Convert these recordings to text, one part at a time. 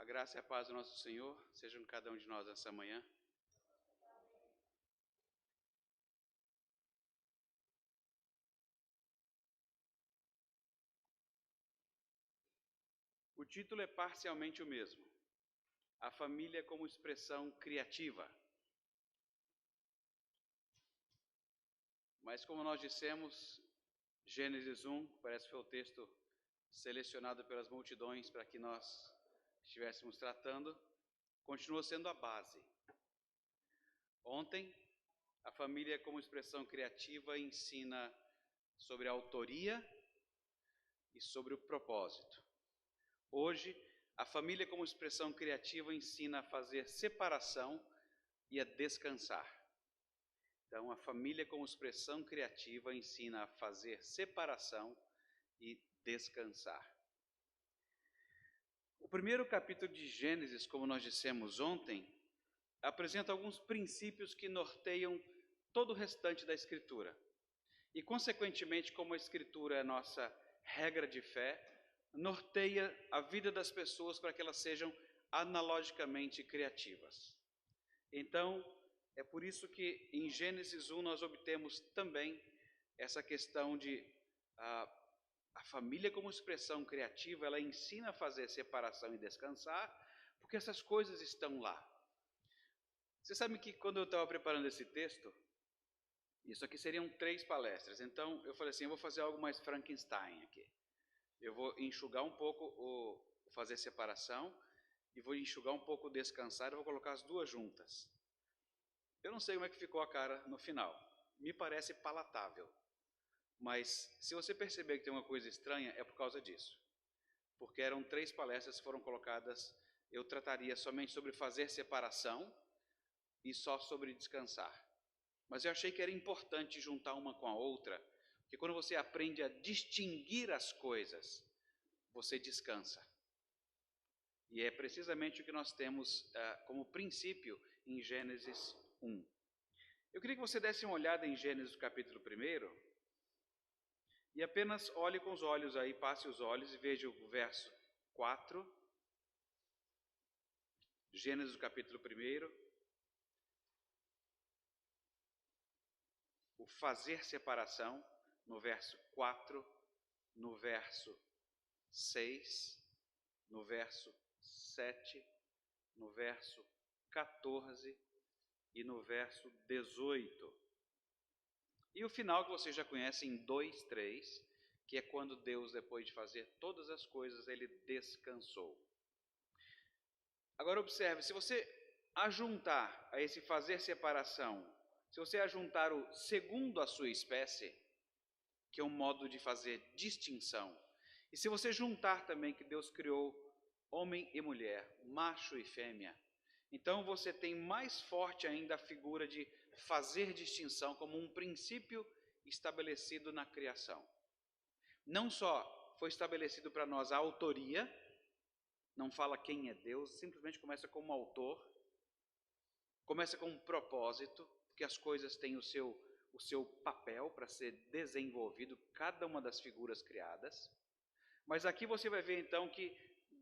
graça e a paz do nosso Senhor sejam com cada um de nós nessa manhã. O título é parcialmente o mesmo: A família como expressão criativa. Mas como nós dissemos, Gênesis 1, parece que foi o texto selecionado pelas multidões para que nós estivéssemos tratando, continua sendo a base. Ontem, a família como expressão criativa ensina sobre a autoria e sobre o propósito. Hoje, a família como expressão criativa ensina a fazer separação e a descansar. Então, a família como expressão criativa ensina a fazer separação e descansar. O primeiro capítulo de Gênesis, como nós dissemos ontem, apresenta alguns princípios que norteiam todo o restante da Escritura. E, consequentemente, como a Escritura é a nossa regra de fé, norteia a vida das pessoas para que elas sejam analogicamente criativas. Então, é por isso que em Gênesis 1 nós obtemos também essa questão de a família como expressão criativa, ela ensina a fazer separação e descansar, porque essas coisas estão lá. Você sabe que quando eu estava preparando esse texto, isso aqui seriam 3 palestras, então eu falei assim, eu vou fazer algo mais Frankenstein aqui. Eu vou enxugar um pouco o fazer separação e vou enxugar um pouco o descansar e vou colocar as duas juntas. Eu não sei como é que ficou a cara no final. Me parece palatável. Mas se você perceber que tem uma coisa estranha, é por causa disso. Porque eram 3 palestras que foram colocadas, eu trataria somente sobre fazer separação e só sobre descansar. Mas eu achei que era importante juntar uma com a outra, porque quando você aprende a distinguir as coisas, você descansa. E é precisamente o que nós temos como princípio em Gênesis 1. Eu queria que você desse uma olhada em Gênesis capítulo 1 e apenas olhe com os olhos aí, passe os olhos e veja o verso 4. Gênesis capítulo 1. O fazer separação, no verso 4, no verso 6, no verso 7, no verso 14 e no verso 18. E o final que vocês já conhecem em 2, 3, que é quando Deus, depois de fazer todas as coisas, ele descansou. Agora observe, se você ajuntar a esse fazer separação, se você ajuntar o segundo a sua espécie, que é um modo de fazer distinção, e se você juntar também que Deus criou homem e mulher, macho e fêmea, então você tem mais forte ainda a figura de fazer distinção como um princípio estabelecido na criação. Não só foi estabelecido para nós a autoria, não fala quem é Deus, simplesmente começa como autor, começa com um propósito, porque as coisas têm o seu papel para ser desenvolvido, cada uma das figuras criadas. Mas aqui você vai ver então que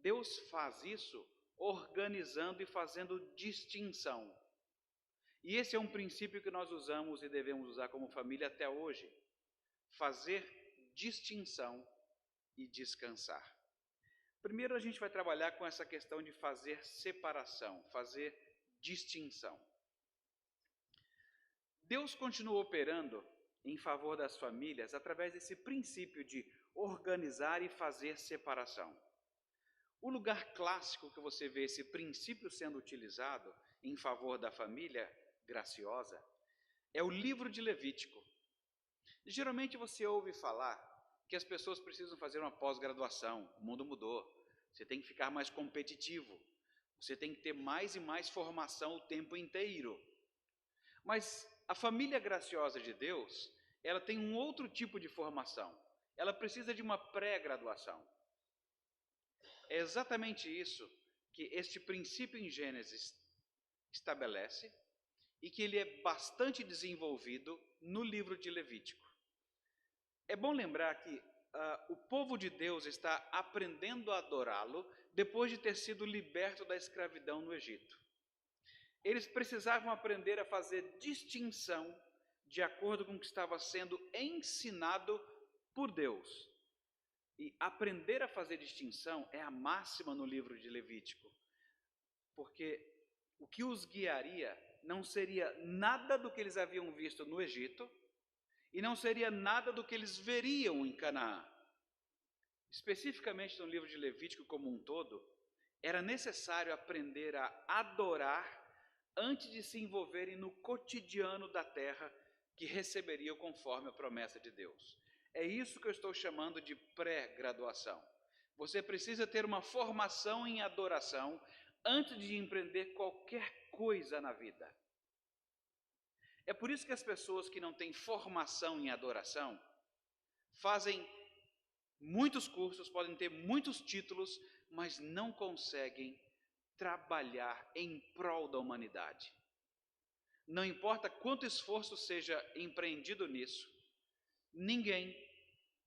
Deus faz isso organizando e fazendo distinção. E esse é um princípio que nós usamos e devemos usar como família até hoje. Fazer distinção e descansar. Primeiro a gente vai trabalhar com essa questão de fazer separação, fazer distinção. Deus continua operando em favor das famílias através desse princípio de organizar e fazer separação. O lugar clássico que você vê esse princípio sendo utilizado em favor da família graciosa é o livro de Levítico. Geralmente você ouve falar que as pessoas precisam fazer uma pós-graduação, o mundo mudou, você tem que ficar mais competitivo, você tem que ter mais e mais formação o tempo inteiro. Mas a família graciosa de Deus, ela tem um outro tipo de formação, ela precisa de uma pré-graduação. É exatamente isso que este princípio em Gênesis estabelece e que ele é bastante desenvolvido no livro de Levítico. É bom lembrar que o povo de Deus está aprendendo a adorá-lo depois de ter sido liberto da escravidão no Egito. Eles precisavam aprender a fazer distinção de acordo com o que estava sendo ensinado por Deus. E aprender a fazer distinção é a máxima no livro de Levítico, porque o que os guiaria não seria nada do que eles haviam visto no Egito e não seria nada do que eles veriam em Canaã. Especificamente no livro de Levítico como um todo, era necessário aprender a adorar antes de se envolverem no cotidiano da terra que receberiam conforme a promessa de Deus. É isso que eu estou chamando de pré-graduação. Você precisa ter uma formação em adoração antes de empreender qualquer coisa na vida. É por isso que as pessoas que não têm formação em adoração fazem muitos cursos, podem ter muitos títulos, mas não conseguem trabalhar em prol da humanidade. Não importa quanto esforço seja empreendido nisso, ninguém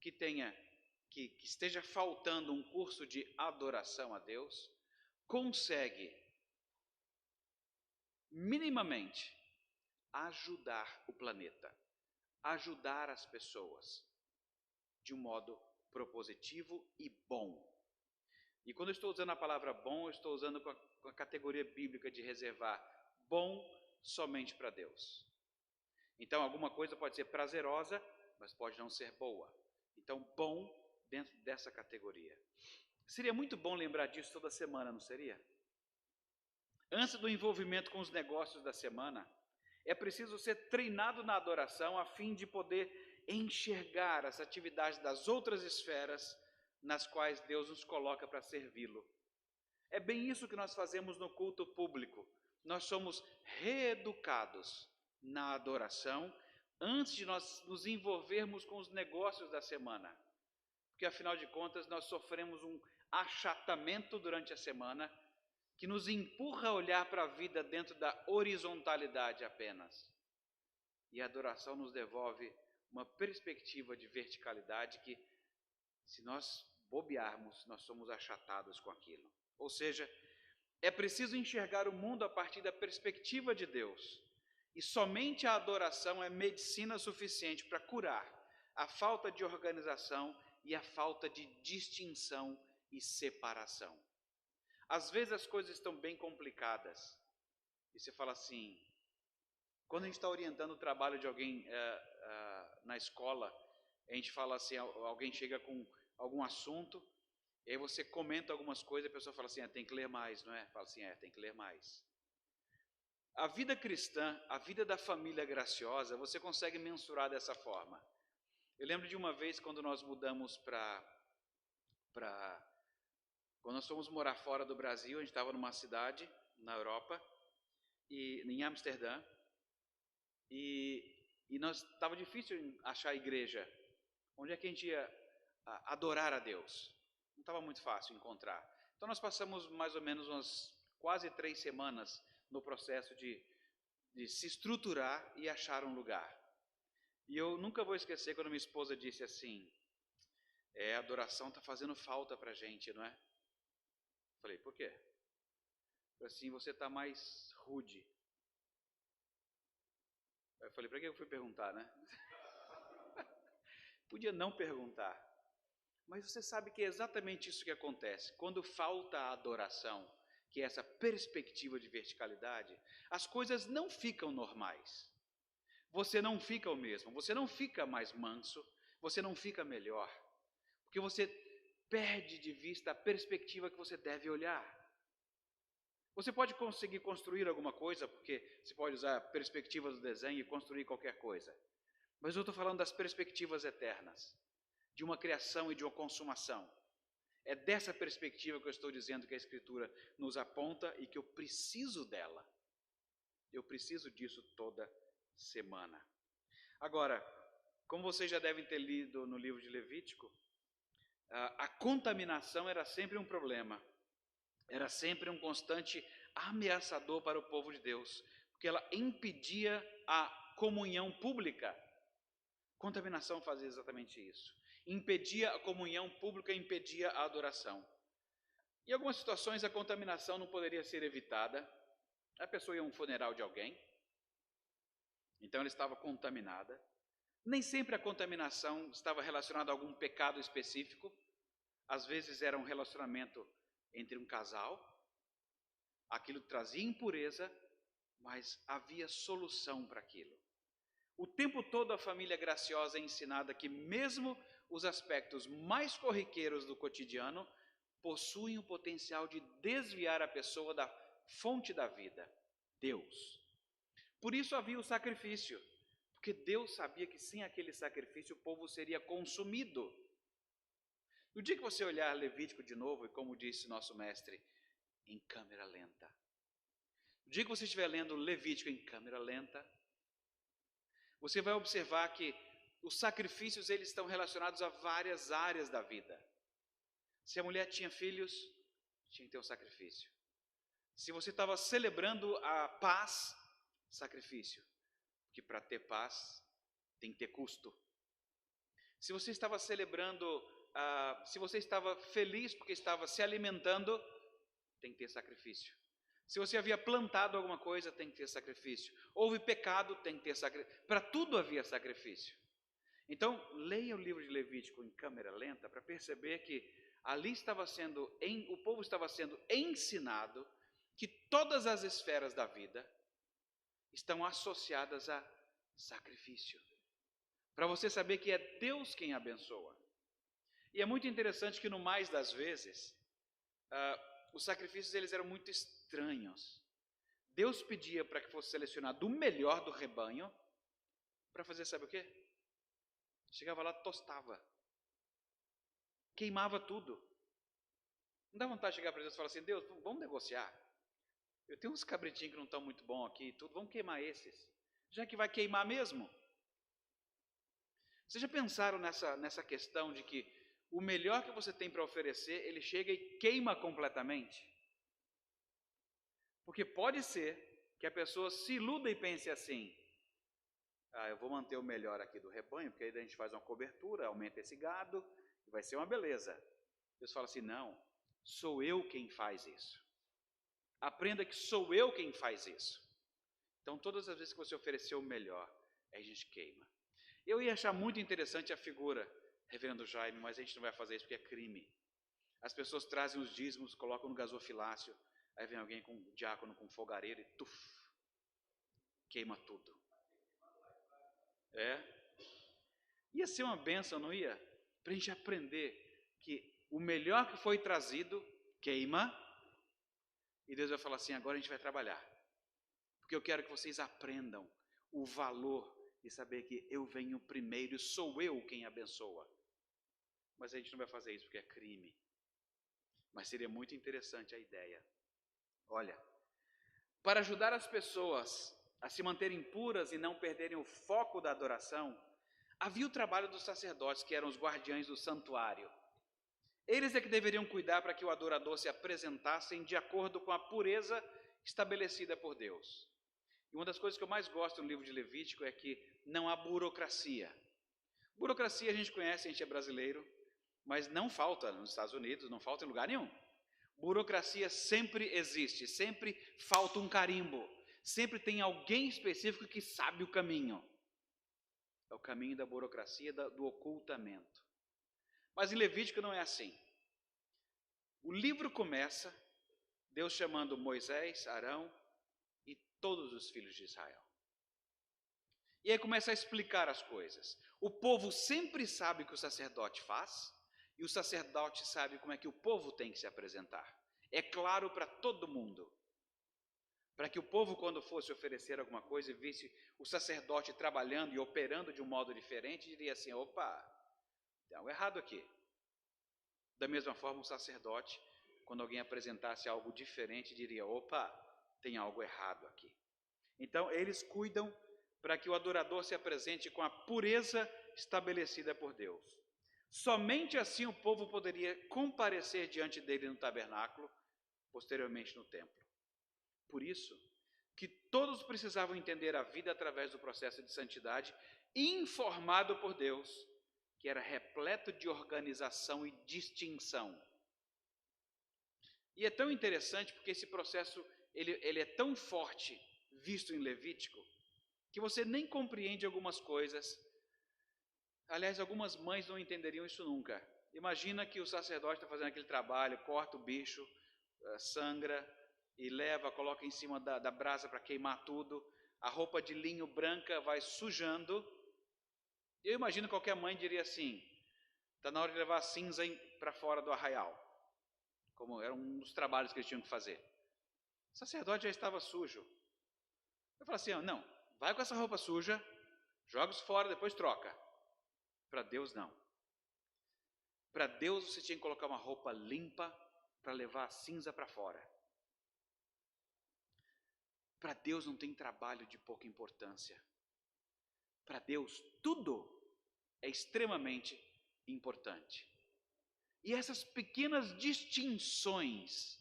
que esteja faltando um curso de adoração a Deus consegue minimamente ajudar o planeta, ajudar as pessoas de um modo propositivo e bom. E quando eu estou usando a palavra bom, eu estou usando com a categoria bíblica de reservar bom somente para Deus. Então, alguma coisa pode ser prazerosa, mas pode não ser boa. Então, bom dentro dessa categoria. Seria muito bom lembrar disso toda semana, não seria? Antes do envolvimento com os negócios da semana, é preciso ser treinado na adoração a fim de poder enxergar as atividades das outras esferas nas quais Deus nos coloca para servi-lo. É bem isso que nós fazemos no culto público. Nós somos reeducados na adoração antes de nós nos envolvermos com os negócios da semana. Porque, afinal de contas, nós sofremos um achatamento durante a semana que nos empurra a olhar para a vida dentro da horizontalidade apenas. E a adoração nos devolve uma perspectiva de verticalidade que, se nós bobearmos, nós somos achatados com aquilo. Ou seja, é preciso enxergar o mundo a partir da perspectiva de Deus. E somente a adoração é medicina suficiente para curar a falta de organização e a falta de distinção e separação. Às vezes as coisas estão bem complicadas. E você fala assim, quando a gente está orientando o trabalho de alguém na escola, a gente fala assim, alguém chega com algum assunto, e aí você comenta algumas coisas e a pessoa fala assim, tem que ler mais, não é? Fala assim, tem que ler mais. A vida cristã, a vida da família graciosa, você consegue mensurar dessa forma. Eu lembro de uma vez quando nós mudamos quando nós fomos morar fora do Brasil, a gente estava numa cidade na Europa, em Amsterdã, e estava difícil achar igreja. Onde é que a gente ia adorar a Deus? Não estava muito fácil encontrar. Então nós passamos mais ou menos umas quase 3 semanas no processo de se estruturar e achar um lugar. E eu nunca vou esquecer quando minha esposa disse assim, a adoração está fazendo falta para a gente, não é? Falei, por quê? Assim você está mais rude. Eu falei, para que eu fui perguntar, né? Podia não perguntar. Mas você sabe que é exatamente isso que acontece. Quando falta a adoração, que é essa perspectiva de verticalidade, as coisas não ficam normais. Você não fica o mesmo, você não fica mais manso, você não fica melhor. Porque você perde de vista a perspectiva que você deve olhar. Você pode conseguir construir alguma coisa, porque você pode usar a perspectiva do desenho e construir qualquer coisa. Mas eu estou falando das perspectivas eternas, de uma criação e de uma consumação. É dessa perspectiva que eu estou dizendo que a Escritura nos aponta e que eu preciso dela. Eu preciso disso toda semana. Agora, como vocês já devem ter lido no livro de Levítico, a contaminação era sempre um problema. Era sempre um constante ameaçador para o povo de Deus, porque ela impedia a comunhão pública. Contaminação fazia exatamente isso. Impedia a comunhão pública, impedia a adoração. Em algumas situações, a contaminação não poderia ser evitada. A pessoa ia a um funeral de alguém, então ela estava contaminada. Nem sempre a contaminação estava relacionada a algum pecado específico. Às vezes era um relacionamento entre um casal. Aquilo trazia impureza, mas havia solução para aquilo. O tempo todo a família graciosa é ensinada que mesmo os aspectos mais corriqueiros do cotidiano possuem o potencial de desviar a pessoa da fonte da vida, Deus. Por isso havia o sacrifício, porque Deus sabia que sem aquele sacrifício o povo seria consumido. No dia que você olhar Levítico de novo, e como disse nosso mestre, em câmera lenta. No dia que você estiver lendo Levítico em câmera lenta, você vai observar que os sacrifícios eles estão relacionados a várias áreas da vida. Se a mulher tinha filhos, tinha que ter um sacrifício. Se você estava celebrando a paz, sacrifício. Porque para ter paz tem que ter custo. Se você estava celebrando, se você estava feliz porque estava se alimentando, tem que ter sacrifício. Se você havia plantado alguma coisa, tem que ter sacrifício. Houve pecado, tem que ter sacrifício. Para tudo havia sacrifício. Então, leia o livro de Levítico em câmera lenta para perceber que ali o povo estava sendo ensinado que todas as esferas da vida estão associadas a sacrifício. Para você saber que é Deus quem abençoa. E é muito interessante que no mais das vezes, os sacrifícios eles eram muito estranhos. Deus pedia para que fosse selecionado o melhor do rebanho para fazer sabe o quê? Chegava lá, tostava. Queimava tudo. Não dá vontade de chegar para Deus e falar assim, Deus, vamos negociar. Eu tenho uns cabritinhos que não estão muito bons aqui e tudo, vamos queimar esses. Já que vai queimar mesmo. Vocês já pensaram nessa questão de que o melhor que você tem para oferecer, ele chega e queima completamente? Porque pode ser que a pessoa se iluda e pense assim, eu vou manter o melhor aqui do rebanho, porque aí a gente faz uma cobertura, aumenta esse gado, e vai ser uma beleza. Deus fala assim, não, sou eu quem faz isso. Aprenda que sou eu quem faz isso. Então todas as vezes que você oferecer o melhor, aí a gente queima. Eu ia achar muito interessante a figura, reverendo Jaime, mas a gente não vai fazer isso porque é crime. As pessoas trazem os dízimos, colocam no gasofilácio, aí vem alguém com um diácono com fogareiro e queima tudo. Ia ser uma bênção, não ia? Para a gente aprender que o melhor que foi trazido, queima, e Deus vai falar assim, agora a gente vai trabalhar. Porque eu quero que vocês aprendam o valor de saber que eu venho primeiro e sou eu quem abençoa. Mas a gente não vai fazer isso porque é crime. Mas seria muito interessante a ideia. Olha, para ajudar as pessoas a se manterem puras e não perderem o foco da adoração, havia o trabalho dos sacerdotes, que eram os guardiães do santuário. Eles é que deveriam cuidar para que o adorador se apresentasse de acordo com a pureza estabelecida por Deus. E uma das coisas que eu mais gosto no livro de Levítico é que não há burocracia. Burocracia a gente conhece, a gente é brasileiro, mas não falta nos Estados Unidos, não falta em lugar nenhum. Burocracia sempre existe, sempre falta um carimbo, sempre tem alguém específico que sabe o caminho. É o caminho da burocracia, do ocultamento. Mas em Levítico não é assim. O livro começa, Deus chamando Moisés, Arão e todos os filhos de Israel. E aí começa a explicar as coisas. O povo sempre sabe o que o sacerdote faz, e o sacerdote sabe como é que o povo tem que se apresentar. É claro para todo mundo. Para que o povo, quando fosse oferecer alguma coisa e visse o sacerdote trabalhando e operando de um modo diferente, diria assim, opa, tem algo errado aqui. Da mesma forma, o sacerdote, quando alguém apresentasse algo diferente, diria, opa, tem algo errado aqui. Então, eles cuidam para que o adorador se apresente com a pureza estabelecida por Deus. Somente assim o povo poderia comparecer diante dele no tabernáculo, posteriormente no templo. Por isso, que todos precisavam entender a vida através do processo de santidade, informado por Deus, que era repleto de organização e distinção. E é tão interessante porque esse processo ele é tão forte, visto em Levítico, que você nem compreende algumas coisas. Aliás, algumas mães não entenderiam isso nunca. Imagina que o sacerdote está fazendo aquele trabalho, corta o bicho, sangra e leva, coloca em cima da brasa para queimar tudo. A roupa de linho branca vai sujando. Eu imagino qualquer mãe diria assim: está na hora de levar a cinza para fora do arraial, como era um dos trabalhos que eles tinham que fazer. O sacerdote já estava sujo. Eu falo assim: não, vai com essa roupa suja, joga isso fora, depois troca. Para Deus não. Para Deus você tinha que colocar uma roupa limpa para levar a cinza para fora. Para Deus não tem trabalho de pouca importância. Para Deus tudo é extremamente importante. E essas pequenas distinções,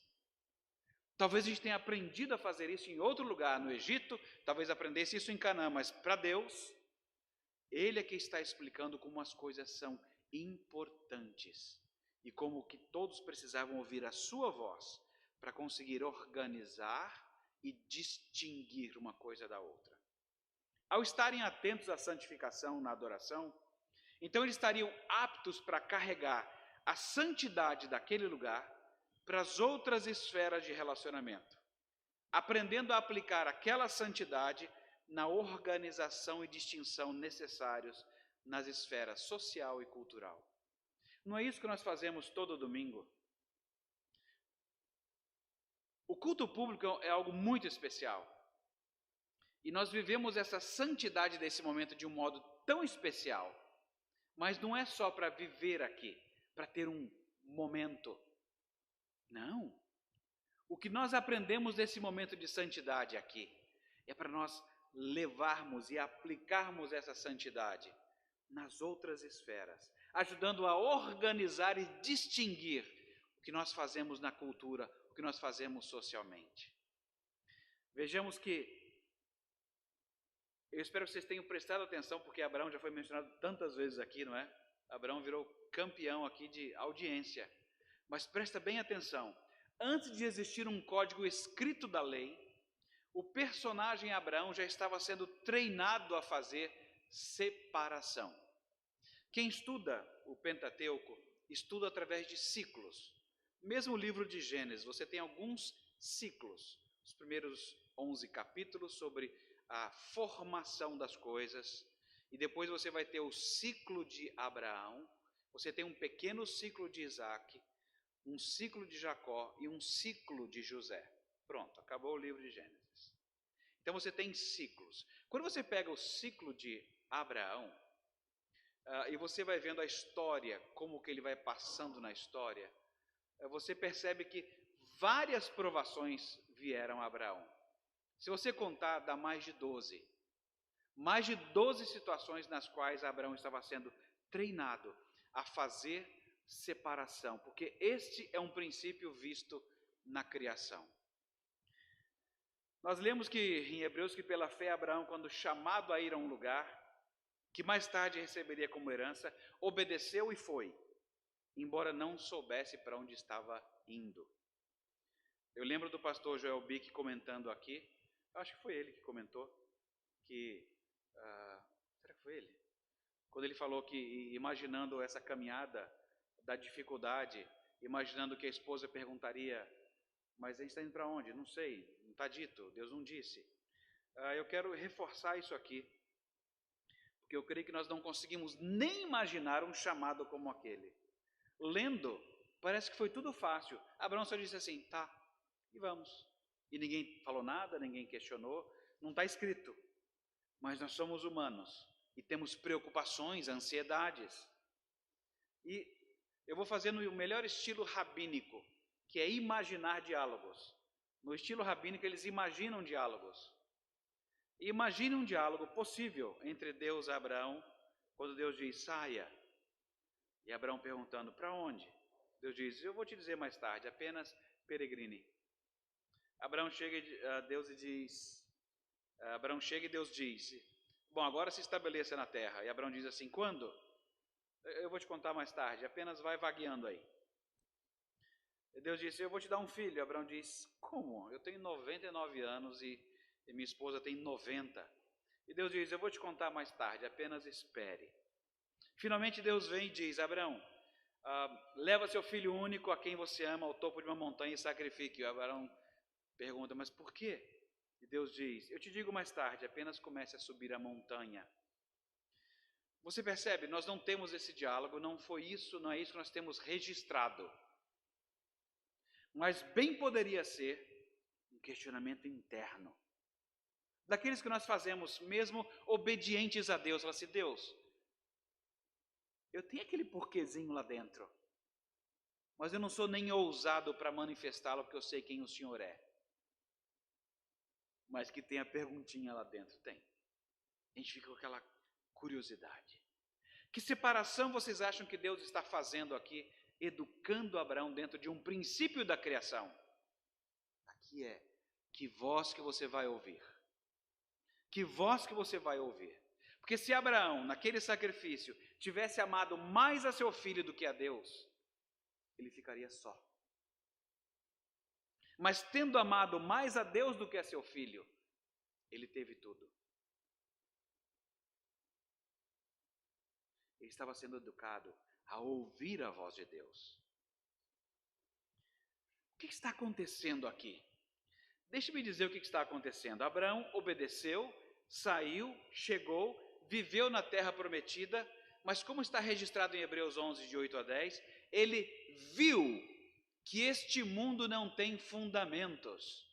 talvez a gente tenha aprendido a fazer isso em outro lugar, no Egito, talvez aprendesse isso em Canaã, mas para Deus, Ele é que está explicando como as coisas são importantes e como que todos precisavam ouvir a sua voz para conseguir organizar e distinguir uma coisa da outra. Ao estarem atentos à santificação na adoração, então eles estariam aptos para carregar a santidade daquele lugar para as outras esferas de relacionamento, aprendendo a aplicar aquela santidade na organização e distinção necessários nas esferas social e cultural. Não é isso que nós fazemos todo domingo? O culto público é algo muito especial. E nós vivemos essa santidade desse momento de um modo tão especial. Mas não é só para viver aqui, para ter um momento. Não. O que nós aprendemos desse momento de santidade aqui é para nós levarmos e aplicarmos essa santidade nas outras esferas, ajudando a organizar e distinguir o que nós fazemos na cultura, o que nós fazemos socialmente. Vejamos que, eu espero que vocês tenham prestado atenção, porque Abraão já foi mencionado tantas vezes aqui, não é? Abraão virou campeão aqui de audiência. Mas presta bem atenção, antes de existir um código escrito da lei, o personagem Abraão já estava sendo treinado a fazer separação. Quem estuda o Pentateuco, estuda através de ciclos. Mesmo o livro de Gênesis, você tem alguns ciclos. Os primeiros 11 capítulos sobre a formação das coisas. E depois você vai ter o ciclo de Abraão. Você tem um pequeno ciclo de Isaac, um ciclo de Jacó e um ciclo de José. Pronto, acabou o livro de Gênesis. Então você tem ciclos. Quando você pega o ciclo de Abraão, e você vai vendo a história, como que ele vai passando na história, você percebe que várias provações vieram a Abraão. Se você contar, dá mais de 12. Mais de 12 situações nas quais Abraão estava sendo treinado a fazer separação, porque este é um princípio visto na criação. Nós lemos que em Hebreus que pela fé Abraão, quando chamado a ir a um lugar, que mais tarde receberia como herança, obedeceu e foi, embora não soubesse para onde estava indo. Eu lembro do pastor Joel Bick comentando aqui, acho que foi ele que comentou, que, será que foi ele? Quando ele falou que, imaginando essa caminhada da dificuldade, imaginando que a esposa perguntaria, mas a gente está indo para onde? Não sei, não está dito, Deus não disse. Eu quero reforçar isso aqui, porque eu creio que nós não conseguimos nem imaginar um chamado como aquele. Lendo, parece que foi tudo fácil. Abraão só disse assim, tá, e vamos. E ninguém falou nada, ninguém questionou, não está escrito. Mas nós somos humanos e temos preocupações, ansiedades. E eu vou fazer no melhor estilo rabínico, que é imaginar diálogos. No estilo rabínico, eles imaginam diálogos. E imagine um diálogo possível entre Deus e Abraão, quando Deus diz, saia. E Abraão perguntando, para onde? Deus diz, eu vou te dizer mais tarde, apenas peregrine. Abraão chega a Deus e diz, Abraão chega e Deus diz, bom, agora se estabeleça na terra. E Abraão diz assim, quando? Eu vou te contar mais tarde, apenas vai vagueando aí. E Deus disse, eu vou te dar um filho. Abraão diz, como? Eu tenho 99 anos e minha esposa tem 90. E Deus diz, eu vou te contar mais tarde, apenas espere. Finalmente Deus vem e diz, Abraão, leva seu filho único a quem você ama ao topo de uma montanha e sacrifique. E Abraão pergunta, mas por quê? E Deus diz, eu te digo mais tarde, apenas comece a subir a montanha. Você percebe, nós não temos esse diálogo, não é isso que nós temos registrado. Mas bem poderia ser um questionamento interno. Daqueles que nós fazemos mesmo obedientes a Deus. Fala assim, Deus, eu tenho aquele porquezinho lá dentro, mas eu não sou nem ousado para manifestá-lo, porque eu sei quem o Senhor é. Mas que tem a perguntinha lá dentro, tem. A gente fica com aquela curiosidade. Que separação vocês acham que Deus está fazendo aqui, educando Abraão dentro de um princípio da criação? Aqui é, que voz que você vai ouvir. Que voz que você vai ouvir. Porque se Abraão, naquele sacrifício, tivesse amado mais a seu filho do que a Deus, ele ficaria só. Mas tendo amado mais a Deus do que a seu filho, ele teve tudo. Ele estava sendo educado a ouvir a voz de Deus. O que está acontecendo aqui? Deixe-me dizer o que está acontecendo. Abraão obedeceu, saiu, chegou, viveu na terra prometida, mas como está registrado em Hebreus 11, de 8 a 10, ele viu que este mundo não tem fundamentos.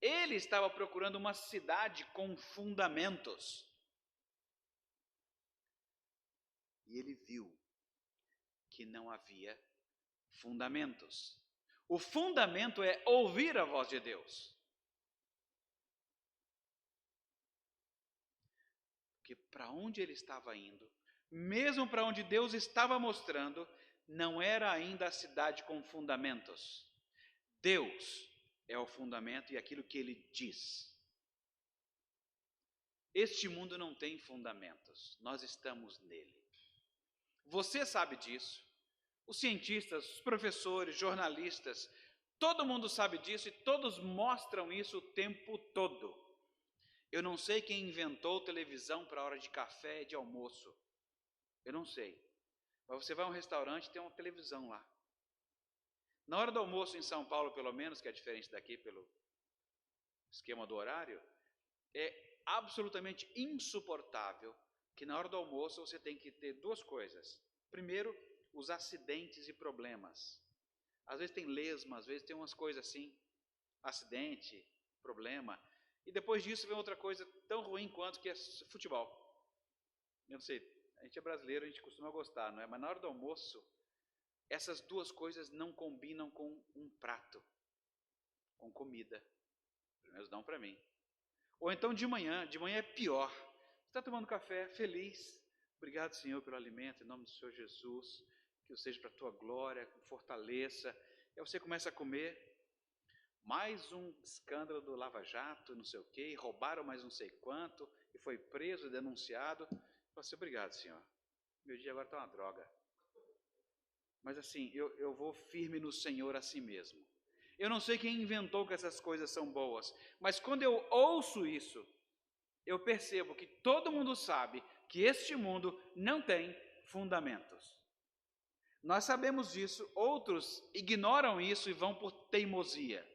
Ele estava procurando uma cidade com fundamentos. E ele viu que não havia fundamentos. O fundamento é ouvir a voz de Deus. Porque para onde ele estava indo, mesmo para onde Deus estava mostrando, não era ainda a cidade com fundamentos. Deus é o fundamento e aquilo que ele diz. Este mundo não tem fundamentos, nós estamos nele. Você sabe disso, os cientistas, os professores, jornalistas, todo mundo sabe disso e todos mostram isso o tempo todo. Eu não sei quem inventou televisão para a hora de café e de almoço. Eu não sei. Mas você vai a um restaurante e tem uma televisão lá. Na hora do almoço em São Paulo, pelo menos, que é diferente daqui pelo esquema do horário, é absolutamente insuportável que na hora do almoço você tem que ter duas coisas. Primeiro, os acidentes e problemas. Às vezes tem lesma, às vezes tem umas coisas assim, acidente, problema. E depois disso vem outra coisa tão ruim quanto que é futebol. Eu não sei, a gente é brasileiro, a gente costuma gostar, não é? Mas na hora do almoço, essas duas coisas não combinam com um prato, com comida. Pelo menos não para mim. Ou então de manhã é pior. Você está tomando café, feliz. Obrigado, Senhor, pelo alimento, em nome do Senhor Jesus. Que eu seja para a tua glória, fortaleça. E aí você começa a comer. Mais um escândalo do Lava Jato, não sei o quê, roubaram mais não sei quanto, e foi preso, denunciado. Você, obrigado, Senhor. Meu dia agora está uma droga. Mas assim, eu vou firme no Senhor assim mesmo. Eu não sei quem inventou que essas coisas são boas, mas quando eu ouço isso, eu percebo que todo mundo sabe que este mundo não tem fundamentos. Nós sabemos disso, outros ignoram isso e vão por teimosia.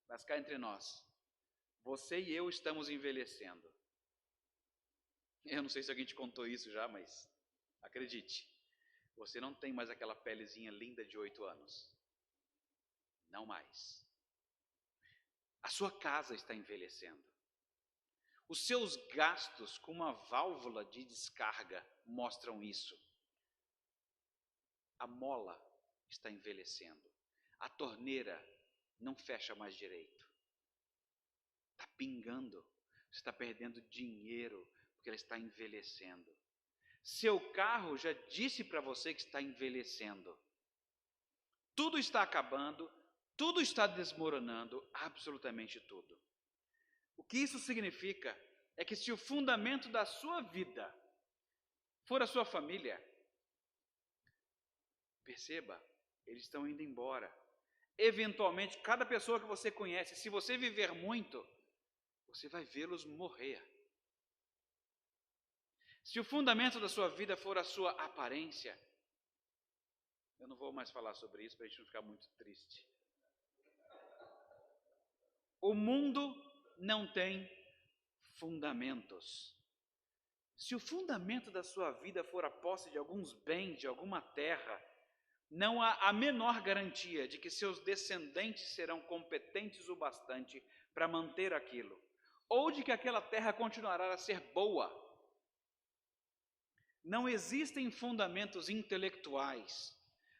Mas cá entre nós, você e eu estamos envelhecendo. Eu não sei se alguém te contou isso já, mas acredite, você não tem mais aquela pelezinha linda de 8 anos. Não mais. A sua casa está envelhecendo. Os seus gastos com uma válvula de descarga mostram isso. A mola está envelhecendo. A torneira não fecha mais direito. Está pingando. Você está perdendo dinheiro porque ela está envelhecendo. Seu carro já disse para você que está envelhecendo. Tudo está acabando, tudo está desmoronando, absolutamente tudo. O que isso significa é que se o fundamento da sua vida for a sua família, perceba, eles estão indo embora. Eventualmente, cada pessoa que você conhece, se você viver muito, você vai vê-los morrer. Se o fundamento da sua vida for a sua aparência, eu não vou mais falar sobre isso para a gente não ficar muito triste. O mundo não tem fundamentos. Se o fundamento da sua vida for a posse de alguns bens, de alguma terra, não há a menor garantia de que seus descendentes serão competentes o bastante para manter aquilo, ou de que aquela terra continuará a ser boa. Não existem fundamentos intelectuais,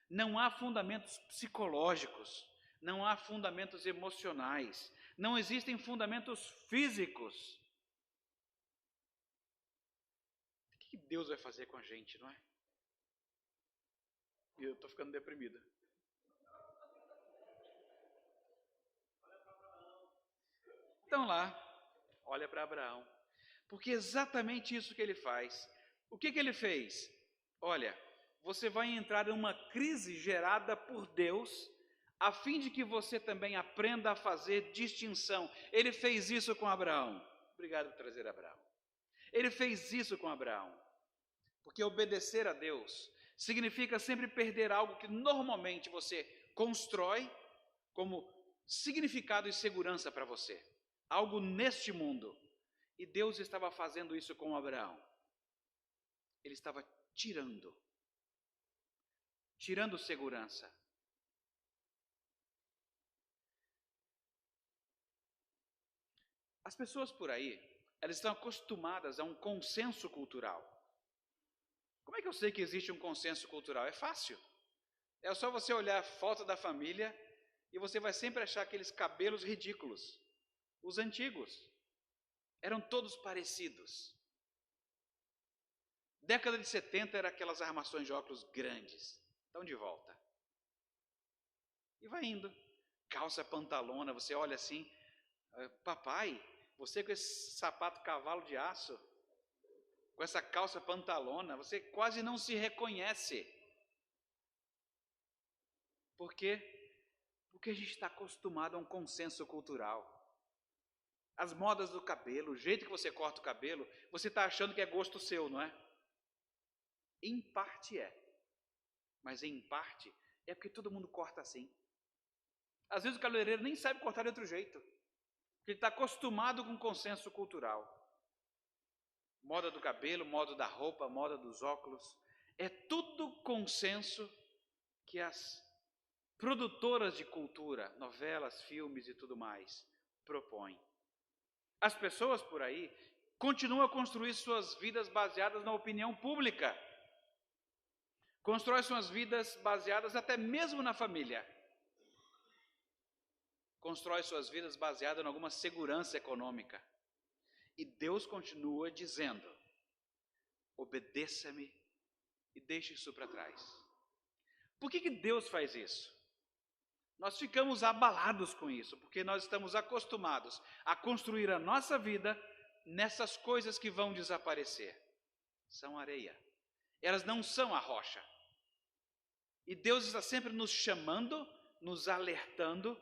não há fundamentos psicológicos, não há fundamentos emocionais, não existem fundamentos físicos. O que Deus vai fazer com a gente, não é? E eu estou ficando deprimido. Então lá, olha para Abraão, porque é exatamente isso que ele faz. O que ele fez? Olha, você vai entrar em uma crise gerada por Deus, a fim de que você também aprenda a fazer distinção. Ele fez isso com Abraão. Obrigado por trazer Abraão. Ele fez isso com Abraão, porque obedecer a Deus significa sempre perder algo que normalmente você constrói como significado e segurança para você. Algo neste mundo. E Deus estava fazendo isso com Abraão. Ele estava tirando segurança. As pessoas por aí, elas estão acostumadas a um consenso cultural. Como é que eu sei que existe um consenso cultural? É fácil. É só você olhar a foto da família e você vai sempre achar aqueles cabelos ridículos. Os antigos eram todos parecidos. Década de 70 era aquelas armações de óculos grandes. Estão de volta. E vai indo. Calça pantalona, você olha assim, papai, você com esse sapato cavalo de aço, com essa calça pantalona, você quase não se reconhece. Por quê? Porque a gente está acostumado a um consenso cultural. As modas do cabelo, o jeito que você corta o cabelo, você está achando que é gosto seu, não é? Em parte é. Mas em parte é porque todo mundo corta assim. Às vezes o cabeleireiro nem sabe cortar de outro jeito. Porque ele está acostumado com o consenso cultural. Moda do cabelo, moda da roupa, moda dos óculos. É tudo consenso que as produtoras de cultura, novelas, filmes e tudo mais, propõem. As pessoas por aí continuam a construir suas vidas baseadas na opinião pública. Constrói suas vidas baseadas até mesmo na família. Constrói suas vidas baseadas em alguma segurança econômica. E Deus continua dizendo: obedeça-me e deixe isso para trás. Por que Deus faz isso? Nós ficamos abalados com isso, porque nós estamos acostumados a construir a nossa vida nessas coisas que vão desaparecer. São areia. Elas não são a rocha. E Deus está sempre nos chamando, nos alertando: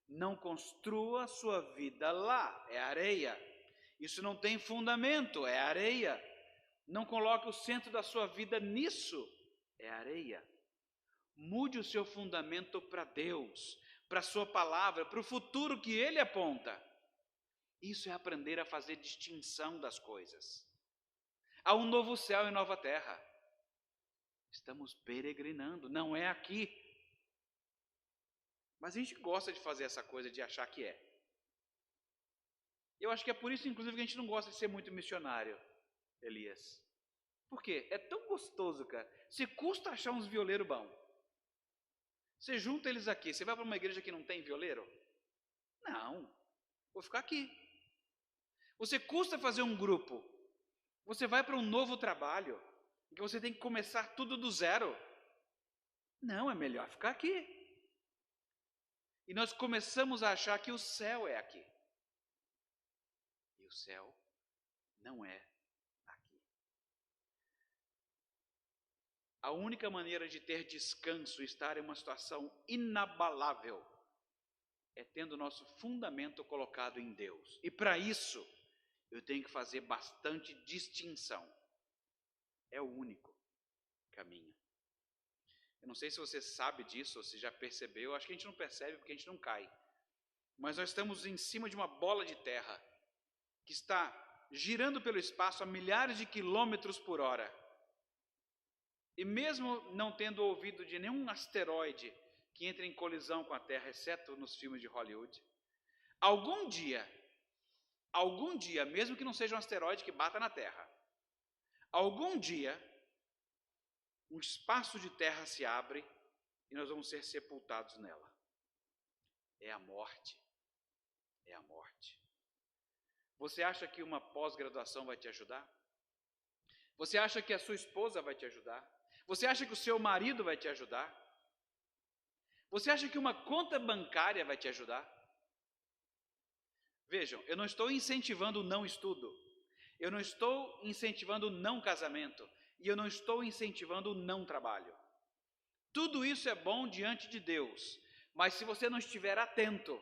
não construa sua vida lá, é areia. Isso não tem fundamento, é areia. Não coloque o centro da sua vida nisso, é areia. Mude o seu fundamento para Deus, para a sua palavra, para o futuro que Ele aponta. Isso é aprender a fazer distinção das coisas. Há um novo céu e nova terra. Estamos peregrinando, não é aqui. Mas a gente gosta de fazer essa coisa de achar que é. Eu acho que é por isso, inclusive, que a gente não gosta de ser muito missionário, Elias. Por quê? É tão gostoso, cara. Se custa achar uns violeiros bons. Você junta eles aqui. Você vai para uma igreja que não tem violeiro? Não. Vou ficar aqui. Você custa fazer um grupo. Você vai para um novo trabalho, em que você tem que começar tudo do zero. Não, é melhor ficar aqui. E nós começamos a achar que o céu é aqui. E o céu não é aqui. A única maneira de ter descanso e estar em uma situação inabalável é tendo o nosso fundamento colocado em Deus. E para isso, eu tenho que fazer bastante distinção. É o único caminho. Eu não sei se você sabe disso, ou se já percebeu. Acho que a gente não percebe porque a gente não cai. Mas nós estamos em cima de uma bola de terra que está girando pelo espaço a milhares de quilômetros por hora. E mesmo não tendo ouvido de nenhum asteroide que entre em colisão com a Terra, exceto nos filmes de Hollywood, algum dia, mesmo que não seja um asteroide que bata na Terra, algum dia, um espaço de terra se abre e nós vamos ser sepultados nela. É a morte. É a morte. Você acha que uma pós-graduação vai te ajudar? Você acha que a sua esposa vai te ajudar? Você acha que o seu marido vai te ajudar? Você acha que uma conta bancária vai te ajudar? Vejam, eu não estou incentivando o não estudo. Eu não estou incentivando o não casamento. E eu não estou incentivando o não trabalho. Tudo isso é bom diante de Deus. Mas se você não estiver atento,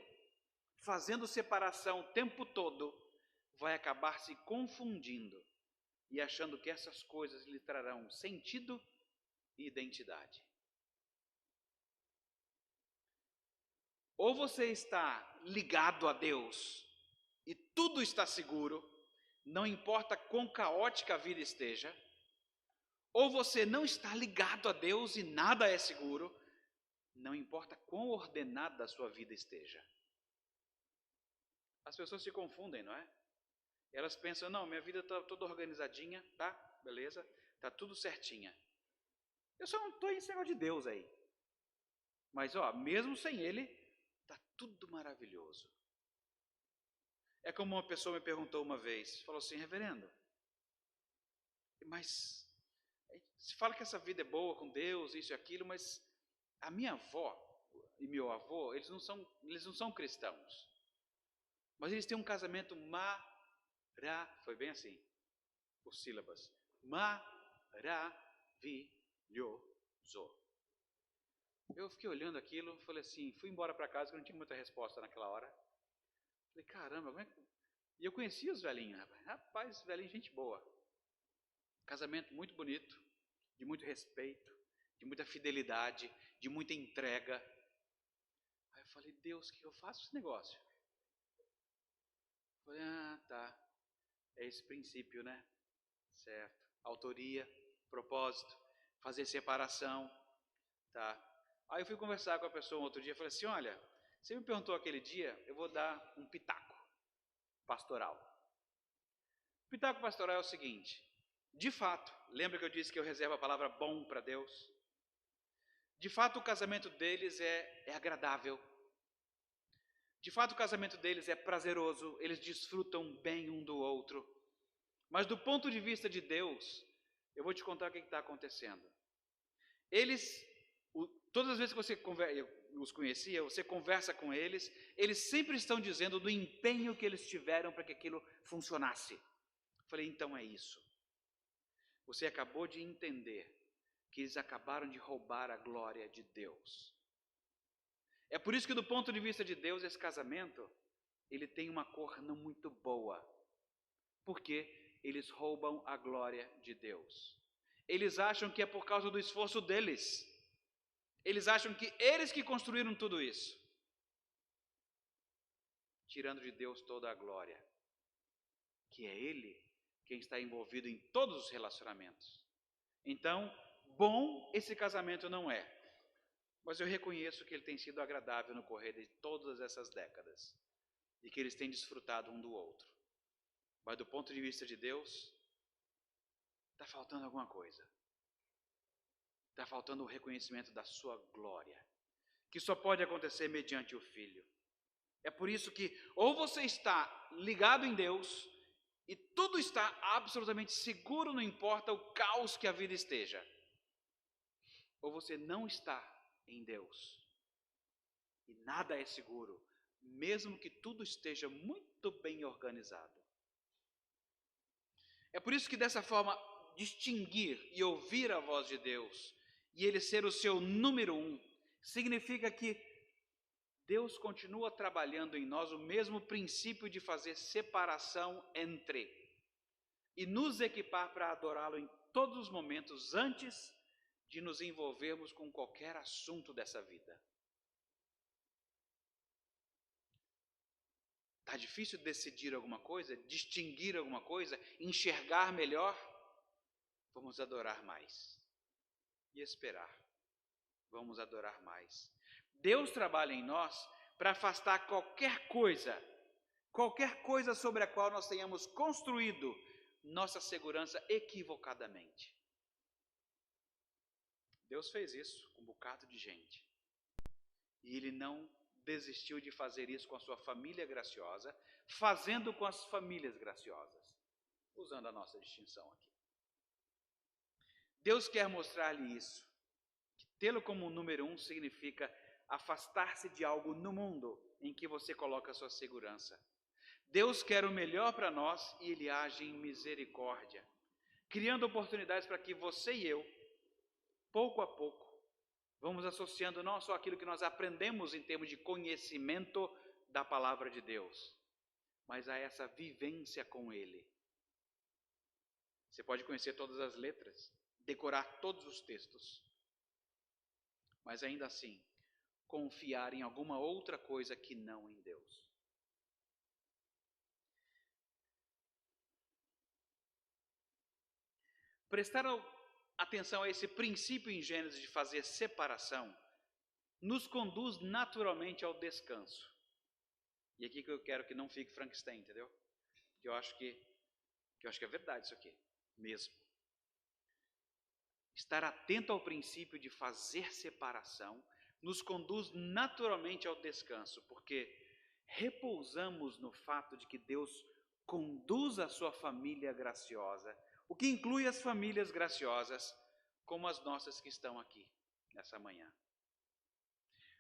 fazendo separação o tempo todo, vai acabar se confundindo e achando que essas coisas lhe trarão sentido e identidade. Ou você está ligado a Deus e tudo está seguro, não importa quão caótica a vida esteja, ou você não está ligado a Deus e nada é seguro, não importa quão ordenada a sua vida esteja. As pessoas se confundem, não é? Elas pensam, não, minha vida está toda organizadinha, tá? Beleza, está tudo certinha. Eu só não estou em esse negócio de Deus aí. Mas, mesmo sem Ele, está tudo maravilhoso. É como uma pessoa me perguntou uma vez, falou assim, reverendo, mas se fala que essa vida é boa com Deus, isso e aquilo, mas a minha avó e meu avô, eles não são cristãos. Mas eles têm um casamento foi bem assim, por sílabas, maravilhoso. Eu fiquei olhando aquilo, falei assim, fui embora para casa, que eu não tinha muita resposta naquela hora. Falei, caramba, como é que... E eu conhecia os velhinhos, rapaz, velhinho, gente boa. Casamento muito bonito, de muito respeito, de muita fidelidade, de muita entrega. Aí eu falei, Deus, o que eu faço com esse negócio? Eu falei, tá, é esse princípio, né? Certo. Autoria, propósito, fazer separação, tá? Aí eu fui conversar com a pessoa um outro dia, falei assim, olha, você me perguntou aquele dia, eu vou dar um pitaco pastoral. O pitaco pastoral é o seguinte, de fato, lembra que eu disse que eu reservo a palavra bom para Deus? De fato, o casamento deles é agradável. De fato, o casamento deles é prazeroso, eles desfrutam bem um do outro. Mas do ponto de vista de Deus, eu vou te contar o que está acontecendo. Eles, todas as vezes que eu os conhecia, você conversa com eles, eles sempre estão dizendo do empenho que eles tiveram para que aquilo funcionasse. Eu falei, então é isso. Você acabou de entender que eles acabaram de roubar a glória de Deus. É por isso que do ponto de vista de Deus, esse casamento, ele tem uma cor não muito boa. Porque eles roubam a glória de Deus. Eles acham que é por causa do esforço deles. Eles acham que eles que construíram tudo isso. Tirando de Deus toda a glória. Que é Ele quem está envolvido em todos os relacionamentos. Então, bom esse casamento não é. Mas eu reconheço que ele tem sido agradável no correr de todas essas décadas. E que eles têm desfrutado um do outro. Mas do ponto de vista de Deus, está faltando alguma coisa. Está faltando o reconhecimento da sua glória, que só pode acontecer mediante o Filho. É por isso que ou você está ligado em Deus, e tudo está absolutamente seguro, não importa o caos que a vida esteja. Ou você não está em Deus, e nada é seguro, mesmo que tudo esteja muito bem organizado. É por isso que dessa forma, distinguir e ouvir a voz de Deus, e Ele ser o seu número 1, significa que Deus continua trabalhando em nós o mesmo princípio de fazer separação entre e nos equipar para adorá-lo em todos os momentos antes de nos envolvermos com qualquer assunto dessa vida. Está difícil decidir alguma coisa, distinguir alguma coisa, enxergar melhor? Vamos adorar mais e esperar. Vamos adorar mais. Deus trabalha em nós para afastar qualquer coisa sobre a qual nós tenhamos construído nossa segurança equivocadamente. Deus fez isso com um bocado de gente. E Ele não desistiu de fazer isso com a sua família graciosa, fazendo com as famílias graciosas, usando a nossa distinção aqui. Deus quer mostrar-lhe isso, que tê-lo como número 1 significa afastar-se de algo no mundo em que você coloca a sua segurança. Deus quer o melhor para nós e Ele age em misericórdia, criando oportunidades para que você e eu, pouco a pouco, vamos associando não só aquilo que nós aprendemos em termos de conhecimento da palavra de Deus, mas a essa vivência com Ele. Você pode conhecer todas as letras, decorar todos os textos, mas ainda assim, confiar em alguma outra coisa que não em Deus. Prestar atenção a esse princípio em Gênesis de fazer separação nos conduz naturalmente ao descanso. E aqui que eu quero que não fique Frankenstein, entendeu? Que eu acho que é verdade isso aqui, mesmo. Estar atento ao princípio de fazer separação nos conduz naturalmente ao descanso, porque repousamos no fato de que Deus conduz a sua família graciosa, o que inclui as famílias graciosas, como as nossas que estão aqui nessa manhã.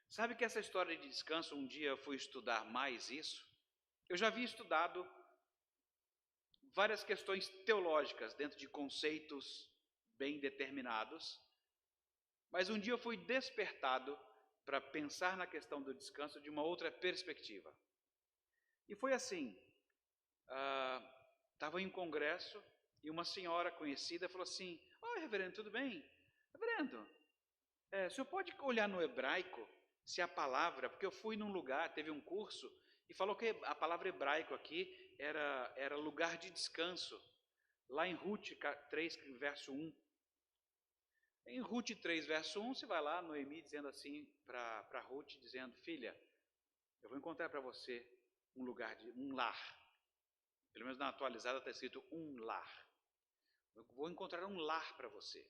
Sabe que essa história de descanso, um dia eu fui estudar mais isso? Eu já havia estudado várias questões teológicas dentro de conceitos bem determinados, mas um dia eu fui despertado para pensar na questão do descanso de uma outra perspectiva. E foi assim, estava em um congresso e uma senhora conhecida falou assim: "Oi, reverendo, tudo bem? Reverendo, o senhor pode olhar no hebraico se a palavra, porque eu fui num lugar, teve um curso, e falou que a palavra hebraico aqui era lugar de descanso, lá em Ruth 3, verso 1. Em Ruth 3, verso 1, você vai lá, Noemi dizendo assim para Ruth, dizendo: "Filha, eu vou encontrar para você um lar." Pelo menos na atualizada está escrito um lar. Eu vou encontrar um lar para você.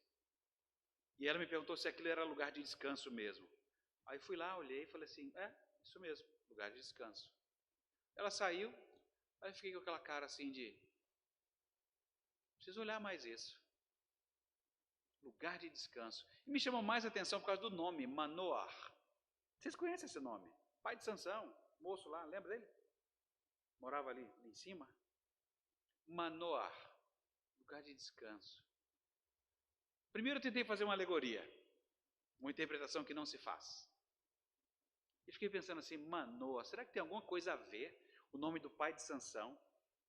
E ela me perguntou se aquilo era lugar de descanso mesmo. Aí fui lá, olhei e falei assim: isso mesmo, lugar de descanso. Ela saiu, aí eu fiquei com aquela cara assim de: preciso olhar mais isso. Lugar de descanso. E me chamou mais atenção por causa do nome, Manoah. Vocês conhecem esse nome? Pai de Sansão, moço lá, lembra dele? Morava ali em cima. Manoah, lugar de descanso. Primeiro eu tentei fazer uma alegoria, uma interpretação que não se faz. E fiquei pensando assim: Manoah, será que tem alguma coisa a ver o nome do pai de Sansão,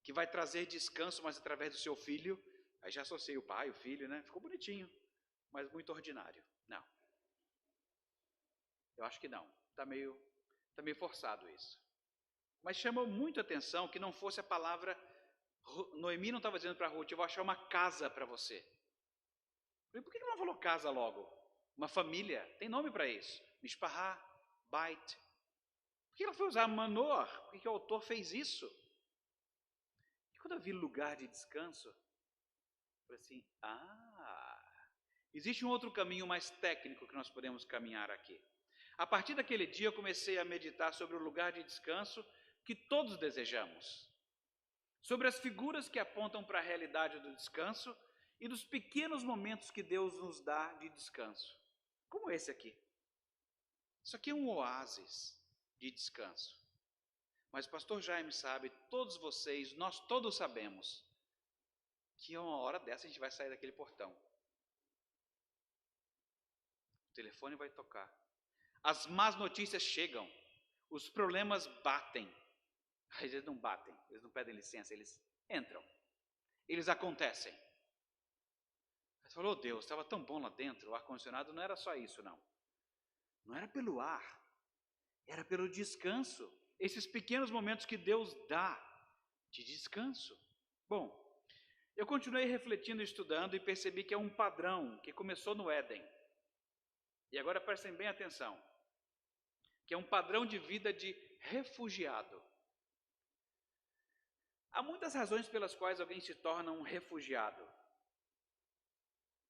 que vai trazer descanso, mas através do seu filho? Aí já associei o pai, o filho, né? Ficou bonitinho, mas muito ordinário. Não. Eu acho que não. Está meio forçado isso. Mas chamou muito a atenção que não fosse a palavra. Noemi não estava dizendo para Ruth: eu vou achar uma casa para você. Por que não falou casa logo? Uma família, tem nome para isso. Mishpahá, Bait. Por que ela foi usar Manoah? Por que o autor fez isso? E quando eu vi lugar de descanso, eu falei assim: existe um outro caminho mais técnico que nós podemos caminhar aqui. A partir daquele dia eu comecei a meditar sobre o lugar de descanso que todos desejamos, sobre as figuras que apontam para a realidade do descanso e dos pequenos momentos que Deus nos dá de descanso, como esse aqui. Isso aqui é um oásis de descanso. Mas o pastor Jaime sabe, todos vocês, nós todos sabemos, que a uma hora dessa a gente vai sair daquele portão. O telefone vai tocar. As más notícias chegam. Os problemas batem. Eles não batem, eles não pedem licença, eles entram. Eles acontecem. Você falou, oh, Deus, estava tão bom lá dentro, o ar-condicionado não era só isso, não. Não era pelo ar, era pelo descanso. Esses pequenos momentos que Deus dá de descanso. Bom, eu continuei refletindo e estudando e percebi que é um padrão que começou no Éden. E agora prestem bem atenção. Que é um padrão de vida de refugiado. Há muitas razões pelas quais alguém se torna um refugiado.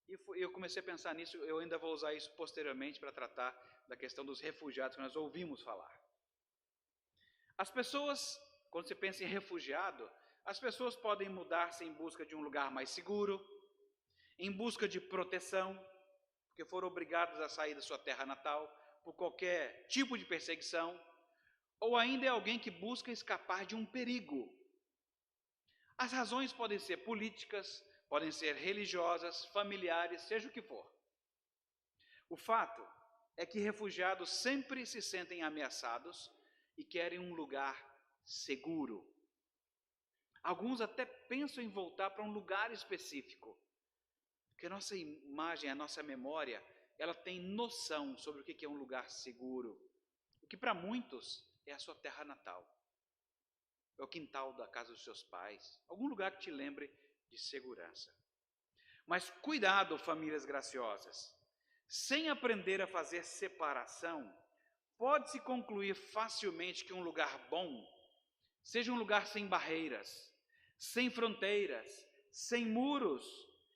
E eu comecei a pensar nisso, eu ainda vou usar isso posteriormente para tratar da questão dos refugiados que nós ouvimos falar. As pessoas, quando você pensa em refugiado, as pessoas podem mudar-se em busca de um lugar mais seguro, em busca de proteção, porque foram obrigados a sair da sua terra natal por qualquer tipo de perseguição, ou ainda é alguém que busca escapar de um perigo. As razões podem ser políticas, podem ser religiosas, familiares, seja o que for. O fato é que refugiados sempre se sentem ameaçados e querem um lugar seguro. Alguns até pensam em voltar para um lugar específico, porque a nossa imagem, a nossa memória, ela tem noção sobre o que é um lugar seguro. O que para muitos é a sua terra natal. É o quintal da casa dos seus pais, algum lugar que te lembre de segurança. Mas cuidado, famílias graciosas. Sem aprender a fazer separação, pode-se concluir facilmente que um lugar bom seja um lugar sem barreiras, sem fronteiras, sem muros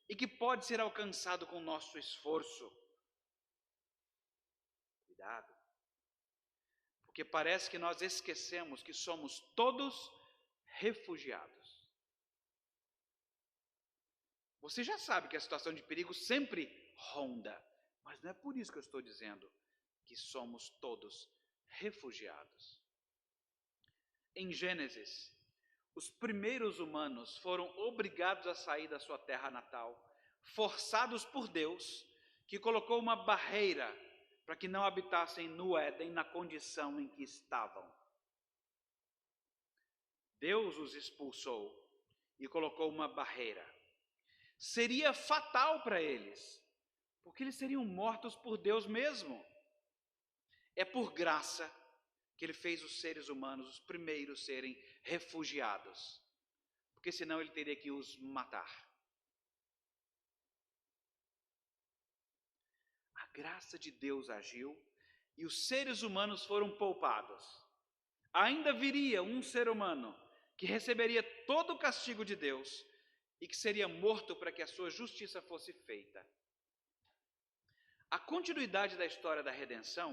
e que pode ser alcançado com o nosso esforço. Cuidado. Porque parece que nós esquecemos que somos todos refugiados. Você já sabe que a situação de perigo sempre ronda, mas não é por isso que eu estou dizendo que somos todos refugiados. Em Gênesis, os primeiros humanos foram obrigados a sair da sua terra natal, forçados por Deus, que colocou uma barreira para que não habitassem no Éden na condição em que estavam. Deus os expulsou e colocou uma barreira. Seria fatal para eles, porque eles seriam mortos por Deus mesmo. É por graça que Ele fez os seres humanos, os primeiros, serem refugiados, porque senão Ele teria que os matar. A graça de Deus agiu e os seres humanos foram poupados. Ainda viria um ser humano que receberia todo o castigo de Deus e que seria morto para que a sua justiça fosse feita. A continuidade da história da redenção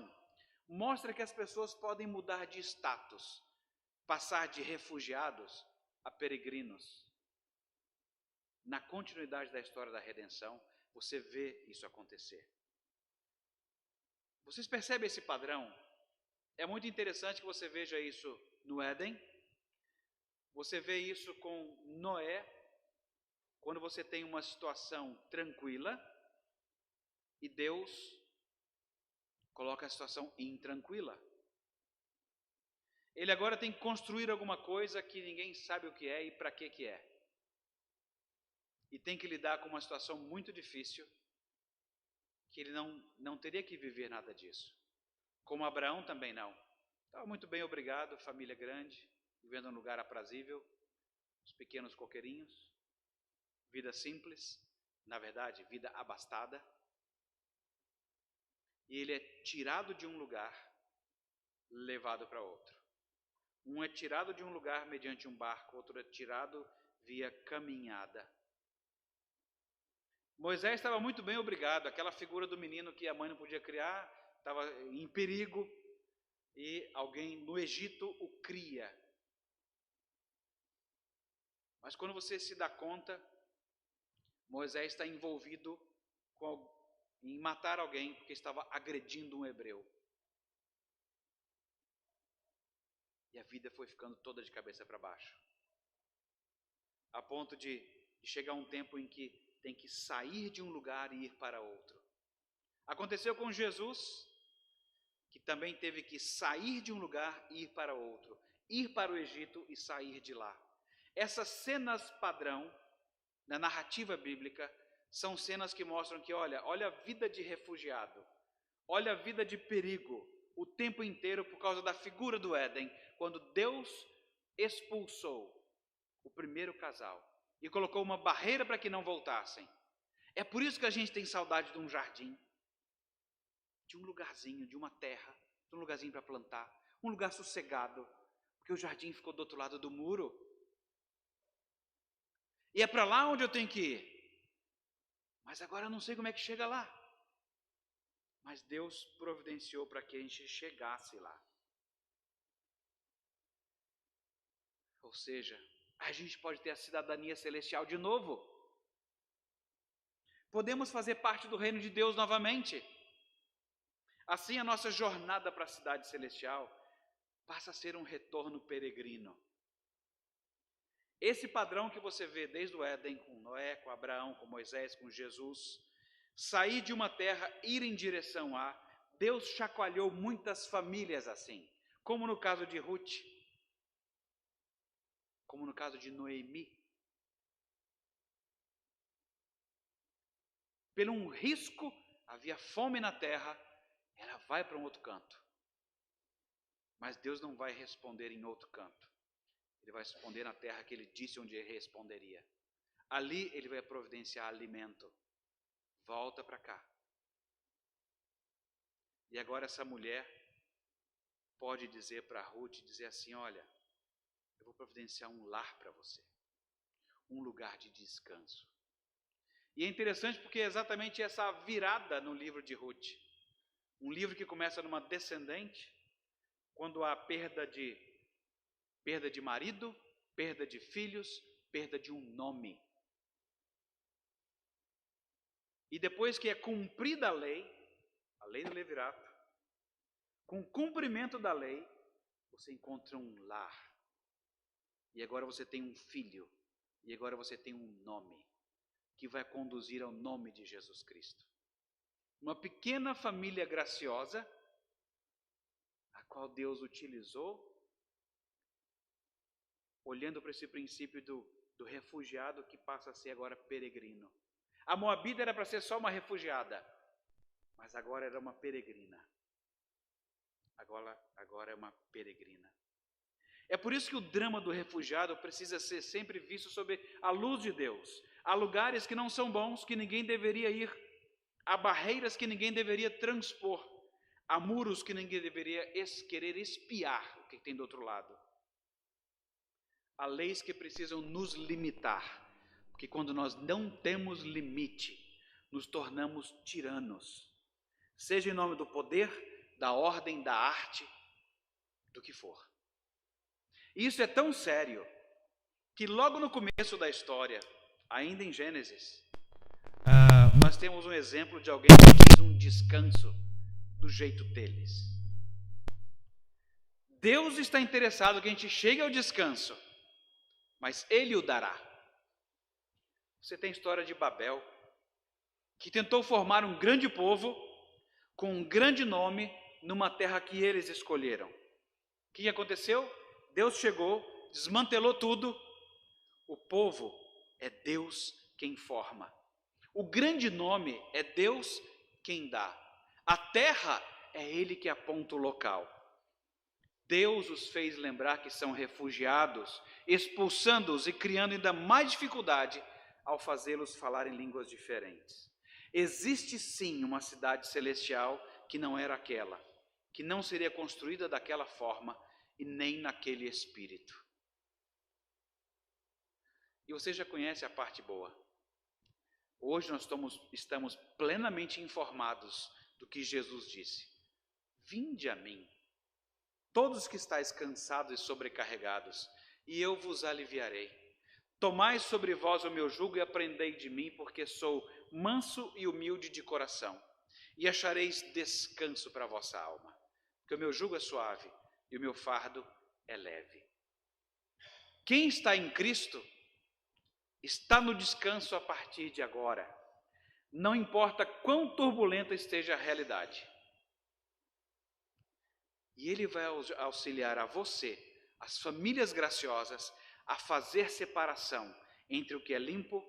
mostra que as pessoas podem mudar de status, passar de refugiados a peregrinos. Na continuidade da história da redenção, você vê isso acontecer. Vocês percebem esse padrão? É muito interessante que você veja isso no Éden. Você vê isso com Noé, quando você tem uma situação tranquila e Deus coloca a situação intranquila. Ele agora tem que construir alguma coisa que ninguém sabe o que é e para que é. E tem que lidar com uma situação muito difícil, que ele não teria que viver nada disso. Como Abraão também não. Estava muito bem, obrigado, família grande, vivendo num lugar aprazível, os pequenos coqueirinhos, vida simples, na verdade, vida abastada. E ele é tirado de um lugar, levado para outro. Um é tirado de um lugar mediante um barco, outro é tirado via caminhada. Moisés estava muito bem, obrigado. Aquela figura do menino que a mãe não podia criar, estava em perigo, e alguém no Egito o cria. Mas quando você se dá conta, Moisés está envolvido em matar alguém porque estava agredindo um hebreu. E a vida foi ficando toda de cabeça para baixo. A ponto de chegar um tempo em que tem que sair de um lugar e ir para outro. Aconteceu com Jesus. que também teve que sair de um lugar e ir para outro, ir para o Egito e sair de lá. Essas cenas padrão na narrativa bíblica são cenas que mostram que, olha a vida de refugiado, olha a vida de perigo, o tempo inteiro por causa da figura do Éden, quando Deus expulsou o primeiro casal e colocou uma barreira para que não voltassem. É por isso que a gente tem saudade de um jardim, de um lugarzinho, de uma terra, de um lugarzinho para plantar, um lugar sossegado, porque o jardim ficou do outro lado do muro. E é para lá onde eu tenho que ir. Mas agora eu não sei como é que chega lá. Mas Deus providenciou para que a gente chegasse lá. Ou seja, a gente pode ter a cidadania celestial de novo. Podemos fazer parte do reino de Deus novamente. Assim, a nossa jornada para a cidade celestial passa a ser um retorno peregrino. Esse padrão que você vê desde o Éden, com Noé, com Abraão, com Moisés, com Jesus, sair de uma terra, ir em direção a, Deus chacoalhou muitas famílias assim, como no caso de Ruth, como no caso de Noemi. Pelo um risco, havia fome na terra, ela vai para um outro canto. Mas Deus não vai responder em outro canto. Ele vai responder na terra que ele disse onde ele responderia. Ali ele vai providenciar alimento. Volta para cá. E agora essa mulher pode dizer para Ruth, dizer assim, olha, eu vou providenciar um lar para você. Um lugar de descanso. E é interessante porque é exatamente essa virada no livro de Ruth. Um livro que começa numa descendente, quando há perda de marido, perda de filhos, perda de um nome. E depois que é cumprida a lei do levirato, com o cumprimento da lei, você encontra um lar. E agora você tem um filho. E agora você tem um nome, que vai conduzir ao nome de Jesus Cristo. Uma pequena família graciosa, a qual Deus utilizou, olhando para esse princípio do refugiado que passa a ser agora peregrino. A Moabita era para ser só uma refugiada, mas agora era uma peregrina. Agora é uma peregrina. É por isso que o drama do refugiado precisa ser sempre visto sob a luz de Deus. Há lugares que não são bons, que ninguém deveria ir. Há barreiras que ninguém deveria transpor. Há muros que ninguém deveria querer espiar o que tem do outro lado. Há leis que precisam nos limitar, porque quando nós não temos limite, nos tornamos tiranos, seja em nome do poder, da ordem, da arte, do que for. E isso é tão sério, que logo no começo da história, ainda em Gênesis, nós temos um exemplo de alguém que quis um descanso do jeito deles. Deus está interessado que a gente chegue ao descanso, mas Ele o dará. Você tem a história de Babel, que tentou formar um grande povo, com um grande nome, numa terra que eles escolheram. O que aconteceu? Deus chegou, desmantelou tudo. O povo é Deus quem forma. O grande nome é Deus quem dá. A terra é Ele que aponta o local. Deus os fez lembrar que são refugiados, expulsando-os e criando ainda mais dificuldade ao fazê-los falar em línguas diferentes. Existe sim uma cidade celestial que não era aquela, que não seria construída daquela forma e nem naquele espírito. E você já conhece a parte boa. Hoje nós estamos plenamente informados do que Jesus disse. Vinde a mim, todos que estáis cansados e sobrecarregados, e eu vos aliviarei. Tomai sobre vós o meu jugo e aprendei de mim, porque sou manso e humilde de coração, e achareis descanso para a vossa alma. Porque o meu jugo é suave e o meu fardo é leve. Quem está em Cristo está no descanso a partir de agora. Não importa quão turbulenta esteja a realidade. E Ele vai auxiliar a você, as famílias graciosas, a fazer separação entre o que é limpo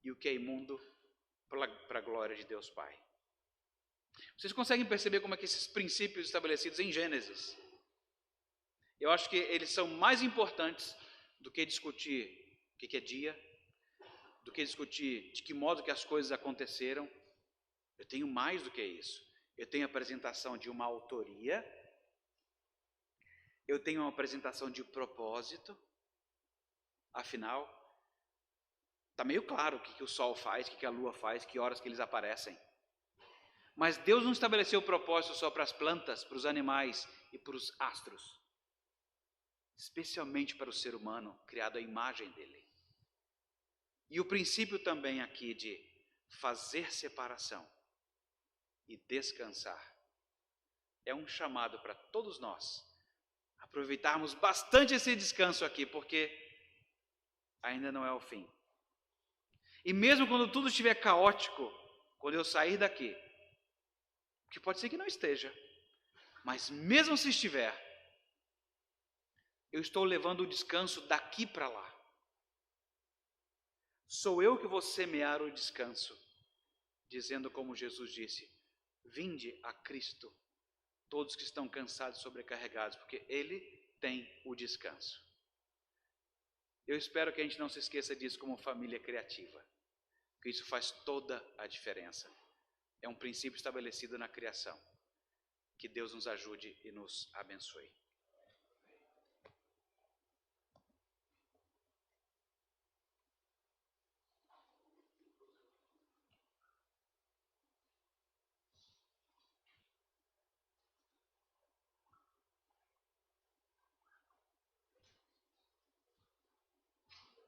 e o que é imundo para a glória de Deus Pai. Vocês conseguem perceber como é que esses princípios estabelecidos em Gênesis, eu acho que eles são mais importantes do que discutir o que é dia, do que discutir de que modo que as coisas aconteceram. Eu tenho mais do que isso. Eu tenho a apresentação de uma autoria, eu tenho uma apresentação de propósito. Afinal, está meio claro o que o sol faz, o que a lua faz, que horas que eles aparecem. Mas Deus não estabeleceu o propósito só para as plantas, para os animais e para os astros. Especialmente para o ser humano, criado à imagem dele. E o princípio também aqui de fazer separação e descansar é um chamado para todos nós aproveitarmos bastante esse descanso aqui, porque ainda não é o fim. E mesmo quando tudo estiver caótico, quando eu sair daqui, que pode ser que não esteja, mas mesmo se estiver, eu estou levando o descanso daqui para lá. Sou eu que vou semear o descanso, dizendo como Jesus disse: vinde a Cristo, todos que estão cansados e sobrecarregados, porque Ele tem o descanso. Eu espero que a gente não se esqueça disso como família criativa, porque isso faz toda a diferença. É um princípio estabelecido na criação. Que Deus nos ajude e nos abençoe.